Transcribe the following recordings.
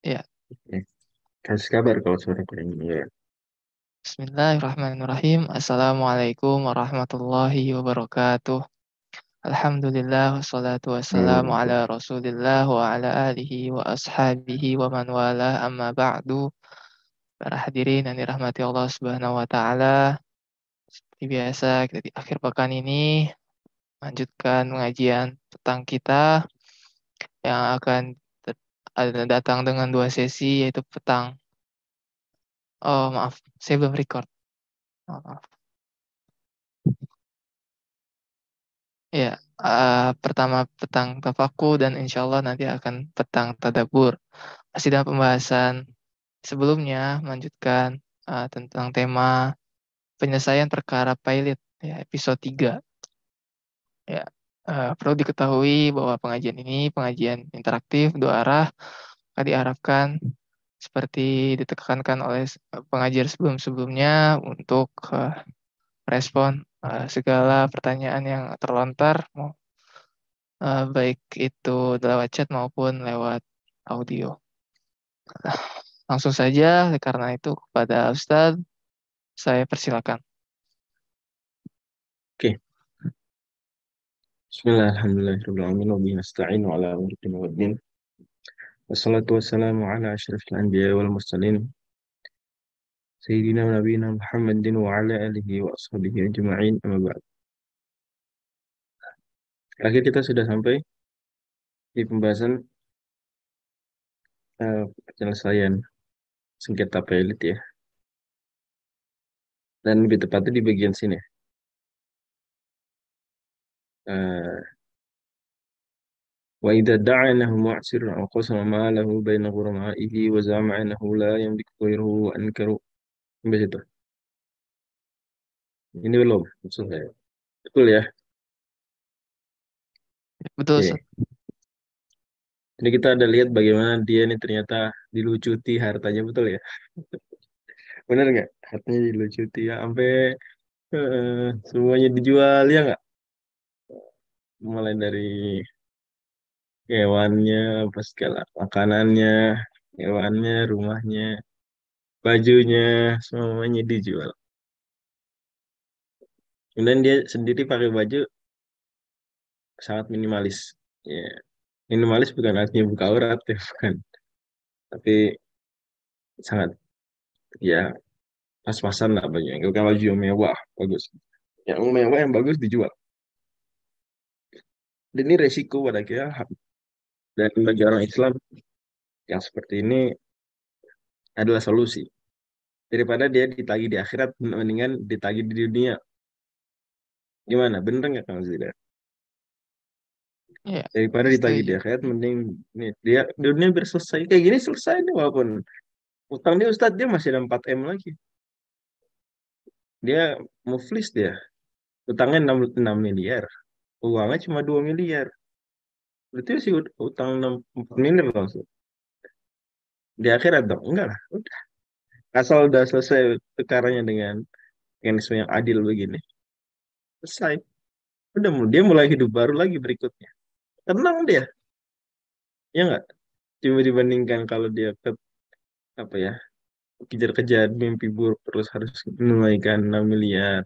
Ya, Ya, kasih kabar kalau suara kurang ya. Bismillahirrahmanirrahim. Assalamualaikum warahmatullahi wabarakatuh. Alhamdulillah, wassalatu wassalamu Hmm, ala rasulillah wa ala alihi wa ashabihi wa man wala amma ba'du. Para hadirin yang dirahmati Allah subhanahu wa ta'ala. Seperti biasa, kita di akhir pekan ini lanjutkan pengajian petang kita yang akan datang dengan dua sesi, yaitu petang. Oh, maaf, saya belum record. Maaf. Ya, pertama petang tafaku dan insya Allah nanti akan petang tadabur. Masih dalam pembahasan sebelumnya, melanjutkan tentang tema penyelesaian perkara pilot, ya, episode 3. Ya, perlu diketahui bahwa pengajian ini pengajian interaktif dua arah, akan diharapkan seperti ditekankan oleh pengajar sebelum-sebelumnya untuk respon segala pertanyaan yang terlontar, baik itu lewat chat maupun lewat audio. Langsung saja, karena itu kepada Ustadz, saya persilakan. oke. Bismillah, alhamdulillahirrahmanirrahim. Wa bihi nasta'inu ala umuri dunya waddin. Wassalatu wassalamu ala asyrafil anbiya wal mursalin. Sayyidina wa nabiyina Muhammadin wa ala alihi wa ashabihi ajma'in. Amma ba'd. Akhir kita sudah sampai di pembahasan penyelesaian sengketa pilot ya. Dan lebih tepatnya di bagian sini. Eh, وإذا ادعى أنه معسر أو قسم ماله بين غرمائه وزعم أنه لا يملك غيره وأنكروا. Begitu. Ini belum maksud saya. Betul ya. Betul, Oke. Ustadz. Ini kita ada lihat bagaimana dia nih ternyata dilucuti hartanya, betul ya. Benar nggak? Hartanya dilucuti ya sampai semuanya dijual ya nggak? Mulai dari hewannya, pas segala makanannya, hewannya, rumahnya, bajunya, semuanya dijual. Kemudian dia sendiri pakai baju sangat minimalis. Ya, minimalis bukan artinya buka aurat ya, bukan. Tapi sangat ya pas-pasan lah bajunya. Bukan baju yang mewah, bagus. Yang mewah yang bagus dijual. Dan ini resiko pada kita dan bagi orang Islam yang seperti ini adalah solusi. Daripada dia ditagih di akhirat, mendingan ditagih di dunia. Gimana? Bener nggak Kang Zida? Ya, Daripada ditagih di setuju. akhirat, mending nih, dia di dunia biar selesai. Kayak gini selesai nih walaupun utang dia Ustadz dia masih ada 4 M lagi. Dia muflis dia. Utangnya 6 miliar. Uangnya cuma 2 miliar. Berarti sih utang 4 miliar langsung. Di akhirat dong? Enggak lah. Udah. Asal udah selesai perkaranya dengan mekanisme yang adil begini. Selesai. Udah dia mulai hidup baru lagi berikutnya. Tenang dia. Ya nggak? Cuma dibandingkan kalau dia ke apa ya kejar-kejar mimpi buruk terus harus menunaikan 6 miliar.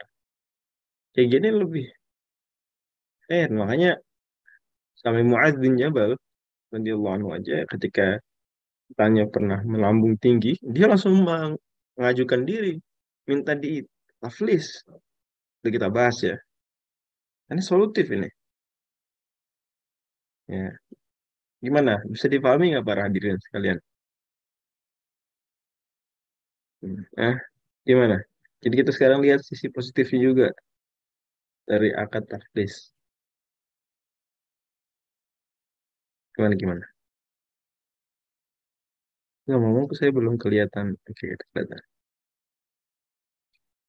Kayak gini lebih makanya sampai Muadz bin Jabal radhiyallahu anhu aja ketika tanya pernah melambung tinggi, dia langsung mengajukan diri minta di taflis. Udah kita bahas ya. Ini solutif ini. Ya. Gimana? Bisa dipahami nggak para hadirin sekalian? Ah, gimana? Jadi kita sekarang lihat sisi positifnya juga dari akad taflis. Gimana gimana? Nggak ngomong saya belum kelihatan. Oke, kelihatan.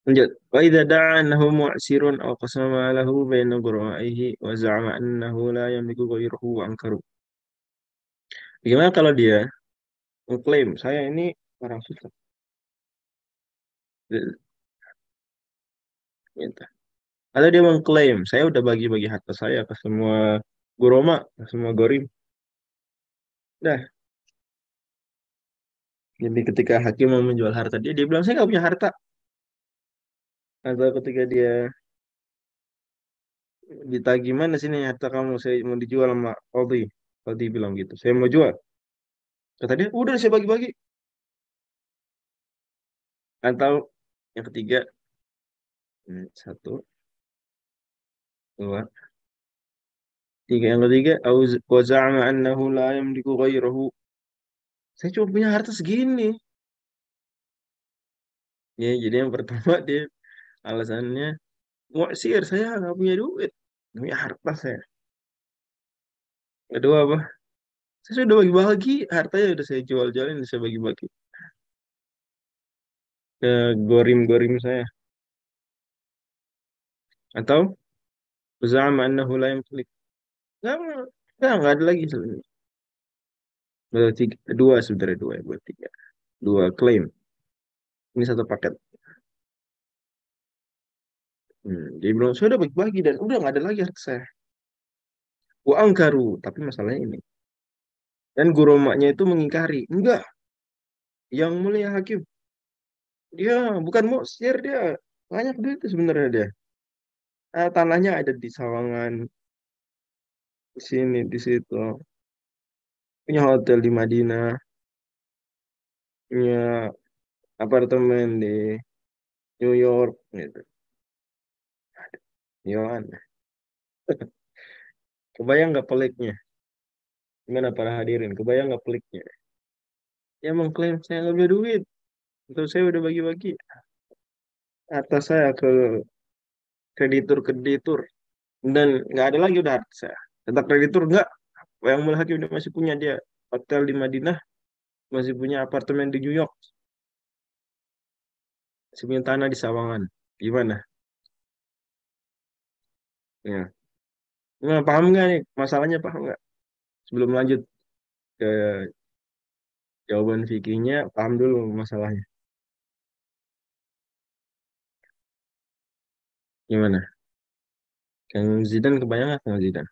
Lanjut. Wa idza da'a annahu mu'sirun aw qasama lahu baina quraihi wa za'ama annahu la yamliku ghayrahu wa ankaru. Gimana kalau dia mengklaim saya ini orang susah? Gitu. Atau dia mengklaim saya udah bagi-bagi harta saya ke semua guroma, ke semua gorim. Dah, Jadi ketika hakim mau menjual harta dia bilang saya nggak punya harta. Atau ketika dia ditagih mana sini harta kamu saya mau dijual sama Aldi. Aldi bilang gitu. Saya mau jual. Kata dia udah saya bagi-bagi. Atau yang ketiga, satu, dua, tiga. Yang ketiga, wa za'ama annahu la yamliku ghairahu. Saya cuma punya harta segini. Ya, jadi yang pertama dia alasannya mu'sir, saya nggak punya duit, nggak punya harta saya. Kedua apa? Saya sudah bagi-bagi hartanya udah saya jual-jualin, saya bagi-bagi ke gorim-gorim saya. Atau za'ama annahu la yamlik. Nggak, nggak ada lagi sebenarnya. Berarti dua sebenarnya dua, buat tiga. Dua klaim. Ini satu paket. Dia bilang, saya udah bagi-bagi dan udah nggak ada lagi harta saya. Wa angkaru, tapi masalahnya ini. Dan guru maknya itu mengingkari. Enggak, yang mulia hakim. Dia bukan muksir, dia banyak duit itu sebenarnya dia. Tanahnya ada di Sawangan, di sini, di situ. Punya hotel di Madinah, punya apartemen di New York, gitu. Yohan, kebayang nggak peliknya? Gimana para hadirin? Kebayang nggak peliknya? Dia mengklaim saya nggak punya duit. Itu saya udah bagi-bagi atas saya ke kreditur-kreditur. Dan nggak ada lagi udah harta saya. Tentang kreditur nggak. Yang mulia hakim udah masih punya dia hotel di Madinah, masih punya apartemen di New York, masih punya tanah di Sawangan. Gimana? Ya. Nah, paham nggak nih? Masalahnya paham nggak? Sebelum lanjut ke jawaban fikihnya, paham dulu masalahnya. Gimana? Kang Zidan kebayang nggak Kang Zidan?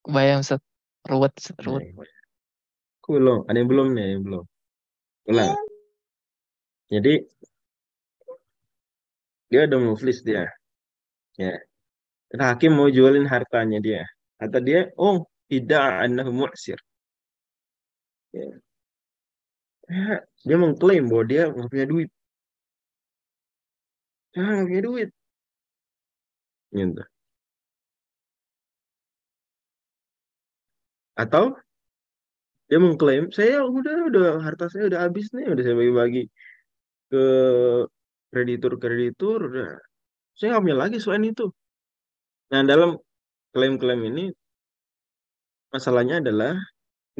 Kebayang Ustaz. Ruwet, Ustaz, ruwet. Nih, aku belum. Ada yang belum nih? Yang belum. Ulang. Jadi dia udah muflis dia. Ya. Dan hakim mau jualin hartanya dia. Kata dia, oh tidak annahu mu'sir. Ya. Ya, dia mengklaim bahwa dia nggak punya duit. Ya, nggak punya duit. Gitu. Atau dia mengklaim, saya udah harta saya udah habis nih, udah saya bagi-bagi ke kreditur-kreditur, udah. Saya nggak punya lagi selain itu. Nah, dalam klaim-klaim ini, masalahnya adalah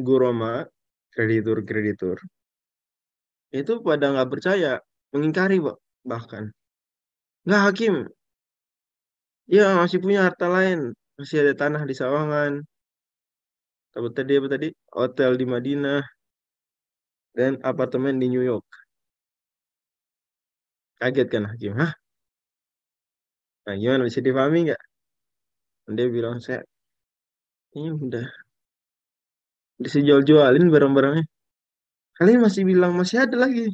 guroma, kreditur-kreditur, itu pada nggak percaya, mengingkari bahkan. Nggak hakim, ya masih punya harta lain, masih ada tanah di Sawangan, apa tadi, hotel di Madinah, dan apartemen di New York. Kaget kan hakim, hah? Nah, gimana bisa dipahami nggak? Dia bilang, saya ini udah saya jual-jualin barang-barangnya. Kalian masih bilang masih ada lagi.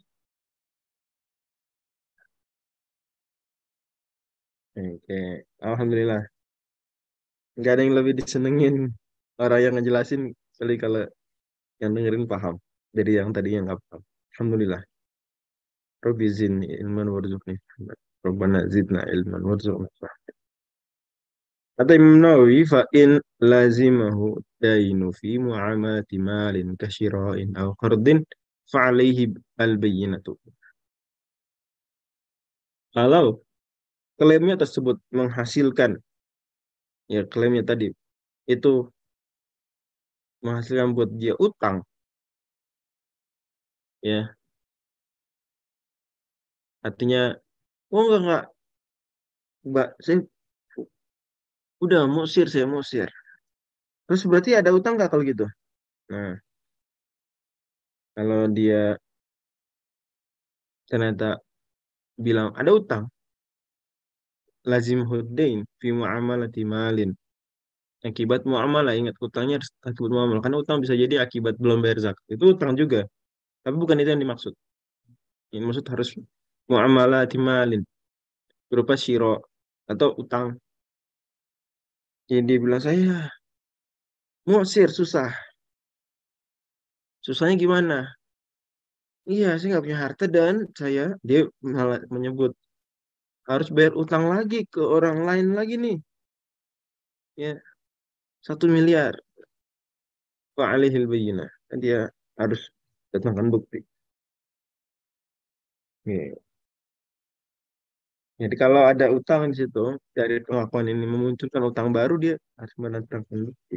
Oke, Alhamdulillah. Nggak ada yang lebih disenengin orang yang ngejelasin kali kalau yang dengerin paham dari yang tadi yang nggak paham. Alhamdulillah. Rabbi zidni ilman warzuqni. Rabbana zidna ilman warzuqna. Kata Imam Nawawi, fa in lazimahu dainu fi muamalati malin kasyira'in aw qardin fa alaihi al-bayyinatu. Kalau klaimnya tersebut menghasilkan, ya klaimnya tadi itu menghasilkan buat dia utang, ya artinya, oh enggak, mbak, saya udah musir, saya musir. Terus berarti ada utang nggak kalau gitu? Nah, kalau dia ternyata bilang ada utang, lazim huddain fi muamalati malin. Akibat muamalah, ingat utangnya harus akibat muamalah. Karena utang bisa jadi akibat belum bayar zakat. Itu utang juga. Tapi bukan itu yang dimaksud. Ini maksud harus muamalah malin berupa syiro atau utang. Jadi dia bilang saya ngosir susah. Susahnya gimana? Iya, saya nggak punya harta dan dia malah menyebut harus bayar utang lagi ke orang lain lagi nih. Ya, 1 miliar. Wa alaihil bayyinah. Dia harus datangkan bukti. Ya. Jadi kalau ada utang di situ dari pengakuan ini memunculkan utang baru dia harus mendatangkan bukti.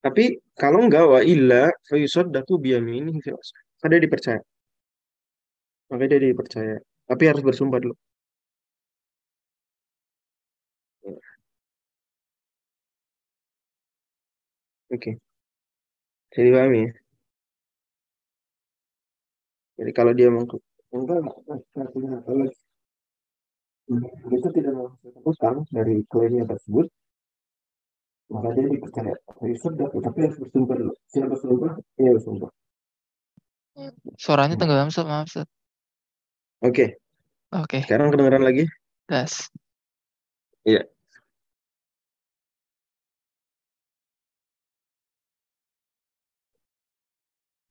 Tapi kalau enggak wa illa fayusaddaku biyaminihi fil asl. Maka dia dipercaya. Maka dia dipercaya. Tapi harus bersumpah dulu. Ya, oke. Jadi pahami ya. Jadi kalau dia mengaku enggak, kalau itu tidak menghasilkan utang dari klaimnya tersebut, maka dia dipercaya. Fayusaddaku, tapi harus bersumpah dulu. Siapa bersumpah? Dia bersumpah. Suaranya tenggelam, Ustaz. Maaf, Ustaz. Oke, Oke, sekarang kedengeran lagi? gas. Iya.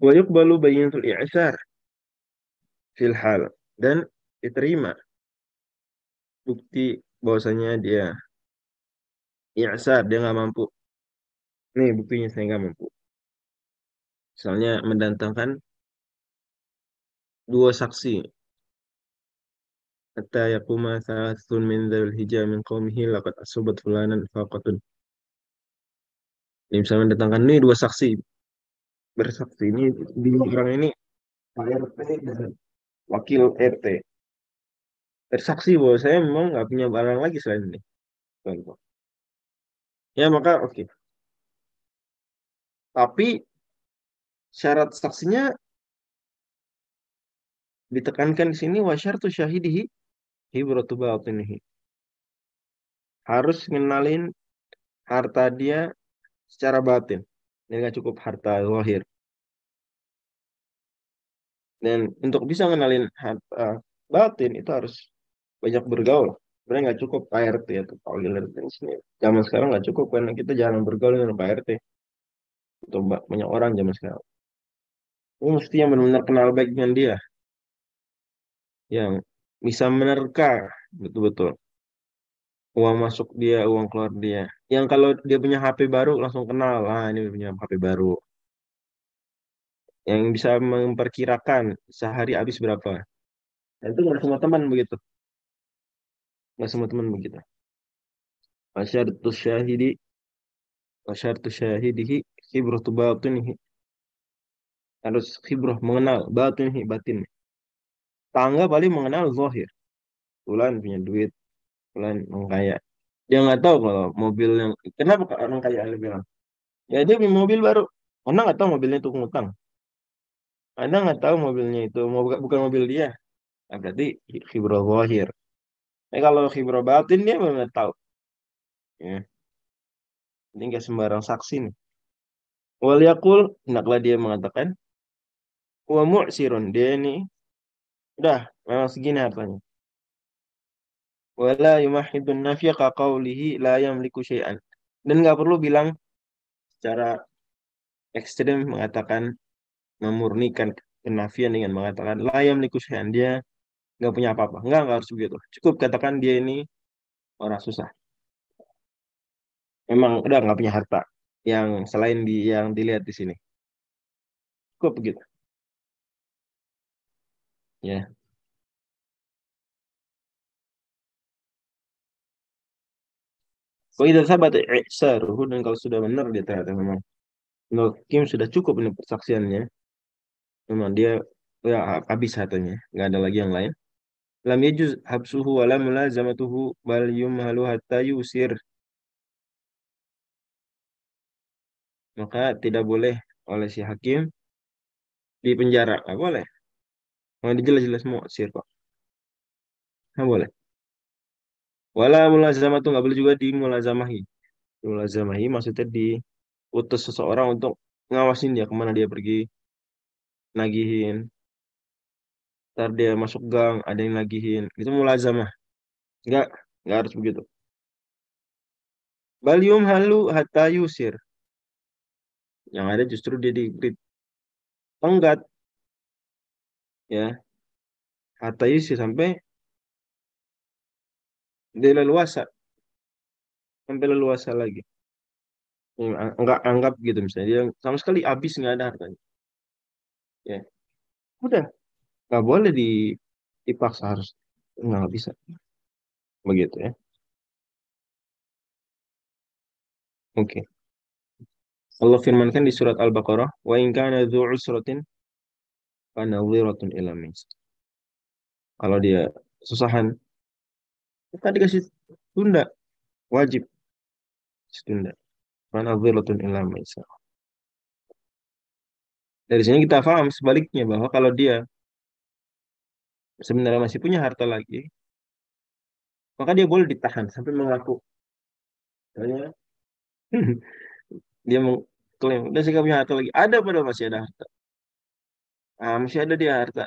Wa yuqbalu bayyinatul i'sar fil hal, dan diterima bukti bahwasanya dia i'sar, dia nggak mampu. Nih buktinya saya nggak mampu. Misalnya mendatangkan dua saksi. Hatta yaquma thalathun min dzul hijjah min qaumihi laqad asabat fulanan faqatun. Ini misalnya mendatangkan nih dua saksi bersaksi ini di orang ini Pak RT dan wakil RT bersaksi bahwa saya memang nggak punya barang lagi selain ini. Contoh. Ya maka oke. Tapi syarat saksinya ditekankan di sini wasyartu syahidihi hibratu batinihi. Harus ngenalin harta dia secara batin. Ini nggak cukup harta zahir. Dan untuk bisa ngenalin harta batin itu harus banyak bergaul. Sebenarnya nggak cukup Pak RT atau Pak Wakil RT di sini. Zaman sekarang nggak cukup karena kita jarang bergaul dengan Pak RT atau banyak orang zaman sekarang. Ini mesti yang benar-benar kenal baik dengan dia, yang bisa menerka betul-betul uang masuk dia, uang keluar dia. Yang kalau dia punya HP baru langsung kenal, ah ini punya HP baru. Yang bisa memperkirakan sehari habis berapa. Dan itu nggak semua teman begitu, nggak semua teman begitu. Wasyartu syahidi, wasyartu syahidihi khibratu batinihi. Harus khibrah mengenal batinihi batin. Tangga paling mengenal zahir. Fulan punya duit, fulan orang kaya. Dia nggak tahu kalau mobil yang kenapa orang kaya dia bilang. Ya dia punya mobil baru. Anda nggak tahu mobilnya itu ngutang. Anda nggak tahu mobilnya itu bukan mobil dia. Nah, berarti khibrah zahir. Kalau khibrah batin dia benar tahu. Ya, ini nggak sembarang saksi nih. Wal yakul, hendaklah dia mengatakan, wa mu'sirun, dia ini udah memang segini hartanya. Wala yumahidun nafya ka qawlihi la yamliku syai'an. Dan nggak perlu bilang secara ekstrem mengatakan memurnikan kenafian dengan mengatakan la yamliku syai'an, dia nggak punya apa-apa. Nggak harus begitu. Cukup katakan dia ini orang susah. Memang udah nggak punya harta yang selain yang dilihat di sini. Cukup begitu. Ya. Kalau tidak sahabat i'saruhu, dan kalau sudah benar dia ternyata memang menurut Kim sudah cukup ini persaksiannya. Memang dia ya habis hartanya, nggak ada lagi yang lain. Lam yajuz habsuhu wa lam mulazamatuhu bal yumhalu hatta yusir. Maka tidak boleh oleh si hakim di penjara. Nggak boleh. Mau dijelas-jelas mau sir kok. Nggak boleh. Wala mulazamatu, nggak boleh juga dimulazamahi. Mulazamahi maksudnya diutus seseorang untuk ngawasin dia kemana dia pergi. nagihin, ntar dia masuk gang ada yang nagihin, itu mulazamah. Enggak, enggak harus begitu. Balium halu hatta yusir, yang ada justru dia diberi tenggat, ya, hatta yusir sampai dia leluasa, sampai leluasa lagi. Enggak anggap gitu misalnya dia sama sekali habis nggak ada hartanya, ya udah nggak boleh dipaksa harus, nggak bisa begitu ya. Oke. Allah firmankan di surat Al-Baqarah, wa in kana dzu usratin fa nadhiratun ila maisar. Kalau dia susahan, maka dikasih tunda, wajib kasih tunda. Fa nadhiratun ila maisar. Dari sini kita paham sebaliknya bahwa kalau dia sebenarnya masih punya harta lagi, maka dia boleh ditahan sampai mengaku. Misalnya, dia mengklaim, dia sih punya harta lagi. Ada padahal masih ada harta. Ah, masih ada dia harta.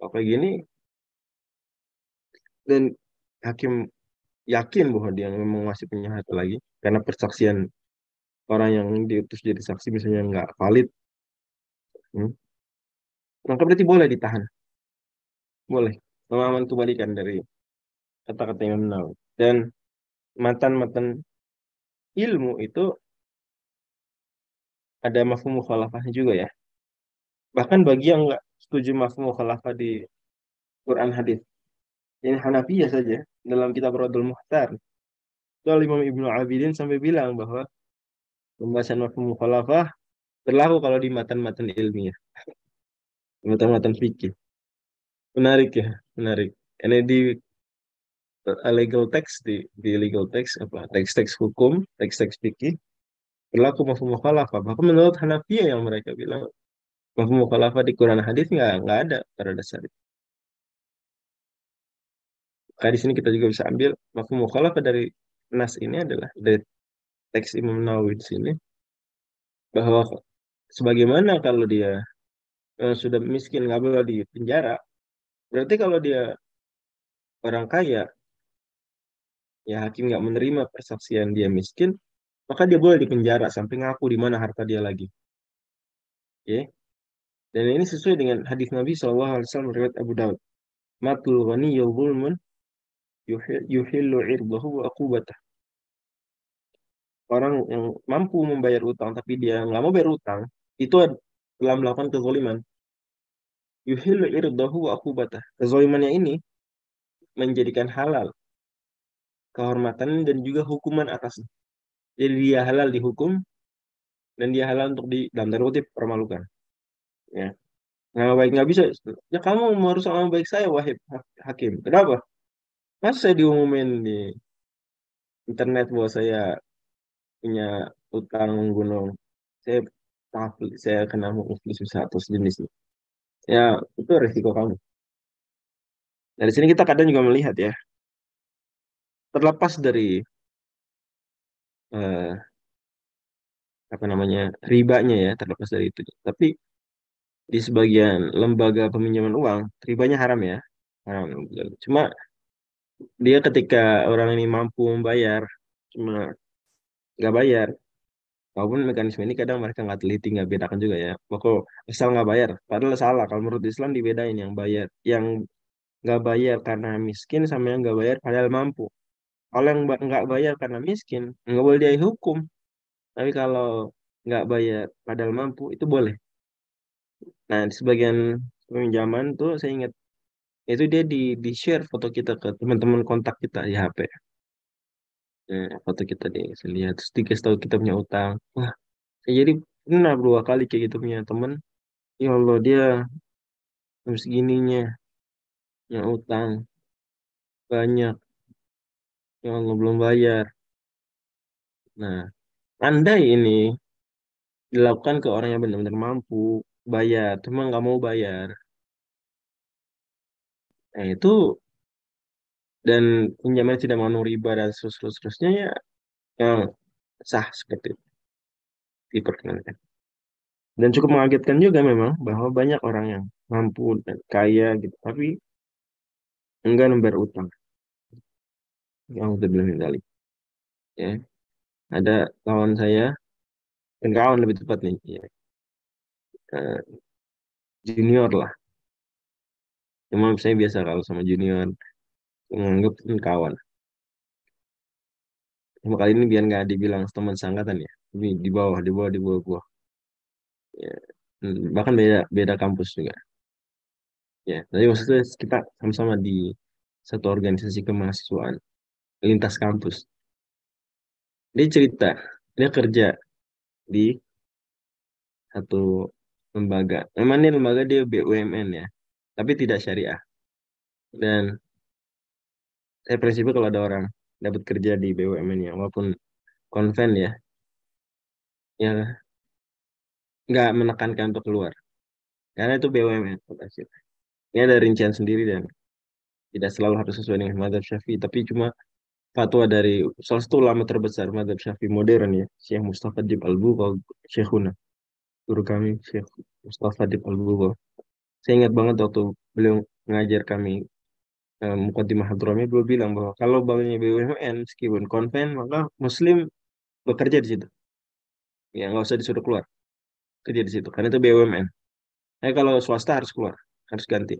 Apa gini, dan hakim yakin bahwa dia memang masih punya harta lagi. Karena persaksian orang yang diutus jadi saksi misalnya nggak valid. Hmm. Maka berarti boleh ditahan. Boleh. Melawan kebalikan dari kata-kata Imam Nawawi. Dan matan-matan ilmu itu ada mafhum mukhalafahnya juga ya. Bahkan bagi yang nggak setuju mafhum mukhalafah di Quran hadis, ini Hanafiyah saja dalam kitab Radul Muhtar. Itu Imam Ibnu Abidin sampai bilang bahwa pembahasan mafhum mukhalafah berlaku kalau di matan-matan ilmiah, matan-matan fikih. Menarik ya, menarik. Ini di legal text, di legal text apa teks-teks hukum, teks-teks fikih berlaku mafhum mukhalafah. Bahkan menurut Hanafiyah yang mereka bilang mafhum mukhalafah di Quran hadis nggak ada pada dasar itu. Maka di sini kita juga bisa ambil mafhum mukhalafah dari nas ini adalah dari teks Imam Nawawi di sini, bahwa sebagaimana kalau dia sudah miskin nggak boleh di penjara, berarti kalau dia orang kaya, ya hakim nggak menerima persaksian dia miskin, maka dia boleh dipenjara sampai ngaku di mana harta dia lagi. Ya. Dan ini sesuai dengan hadis Nabi SAW riwayat Abu Daud. Matul ghani zulmun yuhillu irdahu wa uqubatah. Orang yang mampu membayar utang tapi dia nggak mau bayar utang, itu telah melakukan kezaliman. Yuhillu irdahu wa uqubatah. Kezalimannya ini menjadikan halal kehormatan dan juga hukuman atasnya. Jadi dia halal dihukum dan dia halal untuk di dalam tanda kutip permalukan. Ya. Nama baik nggak bisa. Ya kamu harus sama baik saya wahai hakim. Kenapa? Masa saya diumumin di internet bahwa saya punya utang gunung, saya saya kena muflis atau sejenis itu. Ya itu resiko kamu. Dari sini kita kadang juga melihat ya, terlepas dari eh, apa namanya ribanya ya, terlepas dari itu. Tapi di sebagian lembaga peminjaman uang, ribanya haram ya, haram. Cuma dia ketika orang ini mampu membayar, cuma nggak bayar, walaupun mekanisme ini kadang mereka nggak teliti, nggak bedakan juga ya. Pokok asal nggak bayar, padahal salah. Kalau menurut Islam dibedain yang bayar, yang nggak bayar karena miskin sama yang nggak bayar padahal mampu. Kalau yang nggak bayar karena miskin, nggak boleh dia hukum. Tapi kalau nggak bayar padahal mampu, itu boleh. Nah, di sebagian pinjaman tuh saya ingat itu dia di share foto kita ke teman-teman kontak kita di HP. Foto kita deh, saya lihat terus dikasih tahu kita punya utang. Wah, saya jadi pernah dua kali kayak gitu punya teman. Ya Allah, dia jam segininya yang utang banyak. Ya Allah, belum bayar. Nah, andai ini dilakukan ke orang yang benar-benar mampu bayar, cuma nggak mau bayar. Nah, itu dan pinjaman tidak mau riba dan seterusnya ya yang sah seperti itu diperkenankan. Dan cukup mengagetkan juga memang bahwa banyak orang yang mampu dan kaya gitu, tapi enggan membayar utang. Yang udah bilang kali, ya. Ada kawan saya, dan kawan lebih tepat nih, ya, eh, junior lah. Cuma saya biasa kalau sama junior, menganggap ini kawan. Cuma kali ini biar nggak dibilang teman seangkatan ya, tapi di bawah. Ya. Bahkan beda beda kampus juga. Ya, tapi maksudnya kita sama-sama di satu organisasi kemahasiswaan lintas kampus. Dia cerita, dia kerja di satu lembaga. Memang ini lembaga dia BUMN ya, tapi tidak syariah. Dan saya prinsipnya kalau ada orang dapat kerja di BUMN ya, walaupun konven ya, ya nggak menekankan untuk keluar. Karena itu BUMN. Ini ada rincian sendiri dan tidak selalu harus sesuai dengan mazhab Syafi'i, tapi cuma fatwa dari salah satu ulama terbesar mazhab Syafi'i modern ya, Syekh Mustafa Dib Al-Bughaw, Syekhuna, guru kami, Syekh Mustafa Dib Al-Bughaw. Saya ingat banget waktu beliau mengajar kami Muqaddimah Hadramiyah, beliau bilang bahwa kalau banknya BUMN meskipun konven maka Muslim bekerja di situ, ya nggak usah disuruh keluar, kerja di situ karena itu BUMN. Kalau swasta harus keluar, harus ganti.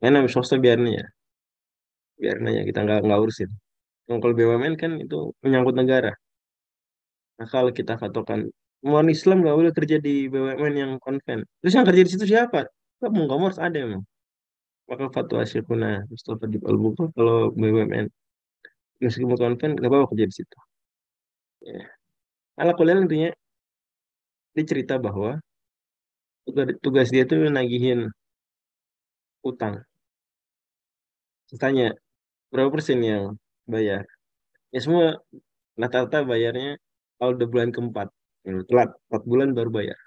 Karena swasta biarin aja kita nggak urusin. Kalau BUMN kan itu menyangkut negara. Nah, kalau kita patokan umat Islam nggak boleh kerja di BUMN yang konven. Terus yang kerja di situ siapa? Kamu harus ada emang. Maka fatwa Syekhuna Mustafa di Al-Bukhari kalau BUMN meskipun konven nggak apa-apa kerja di situ. Ya. Ala kuliah intinya dia cerita bahwa tugas dia tuh nagihin utang. Terus tanya berapa persen yang bayar? Ya semua rata-rata bayarnya kalau udah bulan keempat. Ya, telat 4 bulan baru bayar.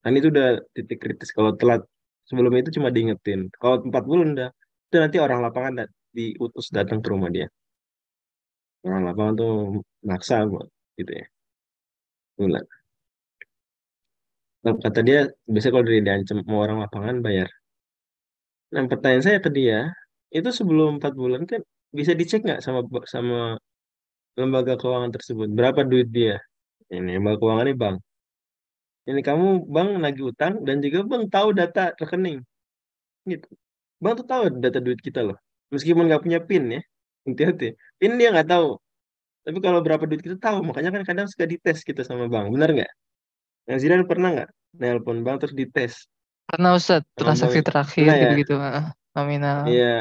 Kan itu udah titik kritis. Kalau telat sebelum itu cuma diingetin. Kalau 4 bulan udah, itu nanti orang lapangan diutus datang ke rumah dia. Orang lapangan tuh maksa buat gitu ya. Bulan. Nah, kata dia, biasanya kalau dia diancam sama orang lapangan bayar. Nah, pertanyaan saya ke dia, itu sebelum 4 bulan kan bisa dicek nggak sama sama lembaga keuangan tersebut? Berapa duit dia? Ini lembaga keuangan ini bank. Ini kamu bank nagih utang dan juga bank tahu data rekening. Gitu. Bang tuh tahu data duit kita loh. Meskipun nggak punya PIN ya. Hati-hati. PIN dia nggak tahu. Tapi kalau berapa duit kita tahu. Makanya kan kadang suka dites kita sama bank. Benar nggak? Yang Zidan pernah nggak nelpon bank terus dites Karena Ustaz, sama bank transaksi itu? terakhir Pernah ya? gitu-gitu, nominal. Iya.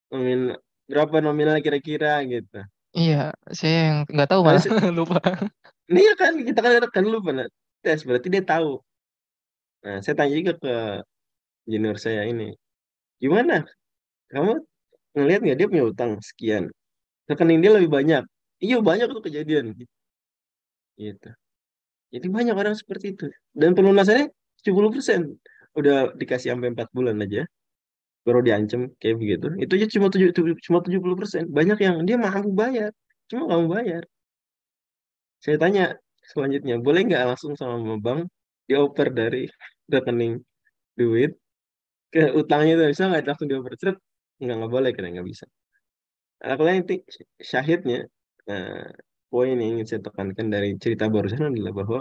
Nomin, berapa nominal kira-kira gitu. Iya, saya yang nggak tahu Nah, malah lupa. ini ya kan kita kan lu pernah tes. Berarti dia tahu. Nah, saya tanya juga ke junior saya ini. Gimana? Kamu ngelihat nggak dia punya utang sekian? Rekening dia lebih banyak. Iya banyak tuh kejadian. Gitu. Jadi banyak orang seperti itu. Dan pelunasannya 70%. Udah dikasih sampai 4 bulan aja. Baru diancam kayak begitu. Itu aja cuma 70%. Banyak yang dia mampu bayar. Cuma nggak mau bayar. Saya tanya selanjutnya, boleh nggak langsung sama bank dioper dari rekening duit ke utangnya itu bisa nggak langsung dioper? Ceret. Nggak boleh karena nggak bisa. Nah, kalau yang syahidnya, nah, poin yang ingin saya tekankan dari cerita barusan adalah bahwa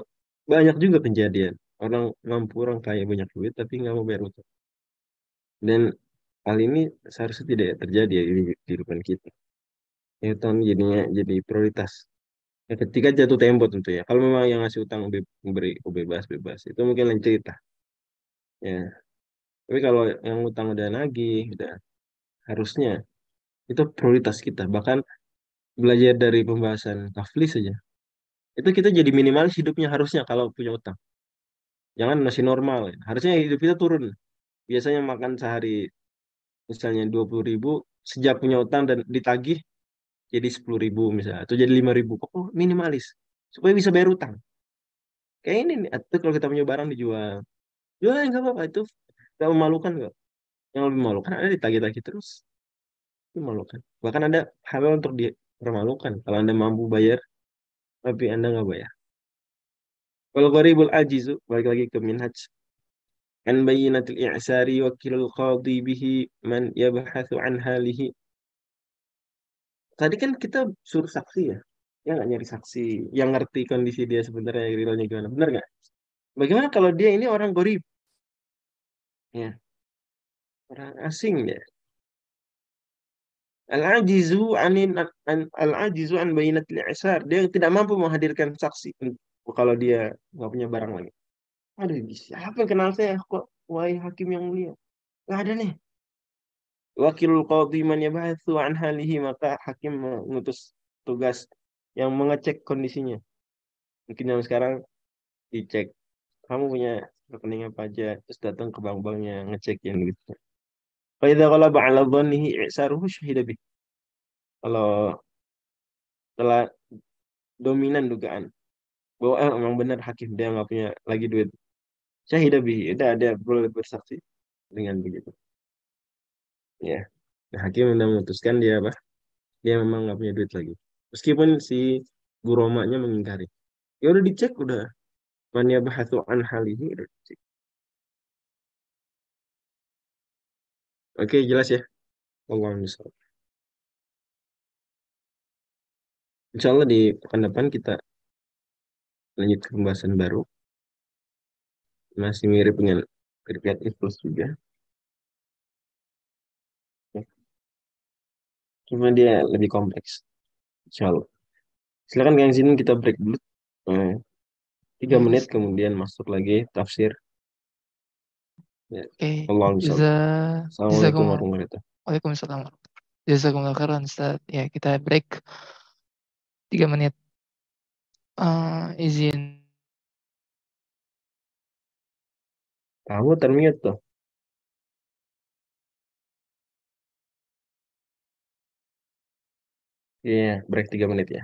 banyak juga kejadian orang mampu orang kaya banyak duit tapi nggak mau bayar utang. Dan hal ini seharusnya tidak terjadi ya di kehidupan kita. Ya, utang jadinya jadi prioritas. Ya, ketika jatuh tempo tentu ya. Kalau memang yang ngasih utang memberi bebas, itu mungkin lain cerita. Ya, tapi kalau yang utang udah nagih, udah harusnya itu prioritas kita. Bahkan belajar dari pembahasan taflis saja. Itu kita jadi minimalis hidupnya harusnya kalau punya utang. Jangan masih normal. Ya. Harusnya hidup kita turun. Biasanya makan sehari misalnya 20.000, sejak punya utang dan ditagih jadi 10.000 misalnya. Atau jadi 5.000. Oh, minimalis. Supaya bisa bayar utang. Kayak ini nih. Atau kalau kita punya barang dijual. Jual nggak apa-apa. Itu gak memalukan kok. Yang lebih memalukan ada ditagih-tagih terus. Itu memalukan. Bahkan ada hal untuk dipermalukan. Kalau Anda mampu bayar, tapi Anda nggak bayar. Wal gharibul ajizu, balik lagi ke minhaj. An bayyinatil i'sari wakilul qadi bihi man yabhathu an halihi. Tadi kan kita suruh saksi ya. Ya nggak nyari saksi yang ngerti kondisi dia sebenarnya realnya gimana. Benar nggak? Bagaimana kalau dia ini orang gorib? Ya, orang asing ya. Al-ajizu al-ajizu an bayyinatil i'sar. Dia tidak mampu menghadirkan saksi kalau dia nggak punya barang lagi. Aduh, siapa yang kenal saya kok? Wahai hakim yang mulia. Gak ada nih. Wakilul qadhi man yabathu an halihi, maka hakim mengutus tugas yang mengecek kondisinya. Mungkin yang sekarang dicek, kamu punya rekening apa aja, terus datang ke bank-banknya ngecek yang gitu. Fa idza ghalaba 'ala dhannihi i'saruhu syahida bih. Kalau telah dominan dugaan bahwa memang benar hakim dia nggak punya lagi duit, syahida bih, udah ada boleh bersaksi dengan begitu. Ya, nah, hakim udah memutuskan dia apa? Dia memang nggak punya duit lagi. Meskipun si Buromanya mengingkari. Ya udah dicek udah. Man yabahatsu an halihi udah dicek. Oke, jelas ya. Allah misal. Insya Allah di pekan depan kita lanjut ke pembahasan baru. Masih mirip dengan Kripyat Plus juga. Ya, cuma dia lebih kompleks. Insya Allah. Silakan Kang Sinin kita break dulu. Eh, 3 menit Oke, kemudian masuk lagi tafsir. Ya. oke. Allah misal. Jaza, Assalamualaikum jazakum, warahmatullahi wabarakatuh. waalaikumsalam. Jazakumullah khairan, Ustaz. Ya, kita break 3 menit. Izin. Kamu termute tuh. Iya, break 3 menit ya.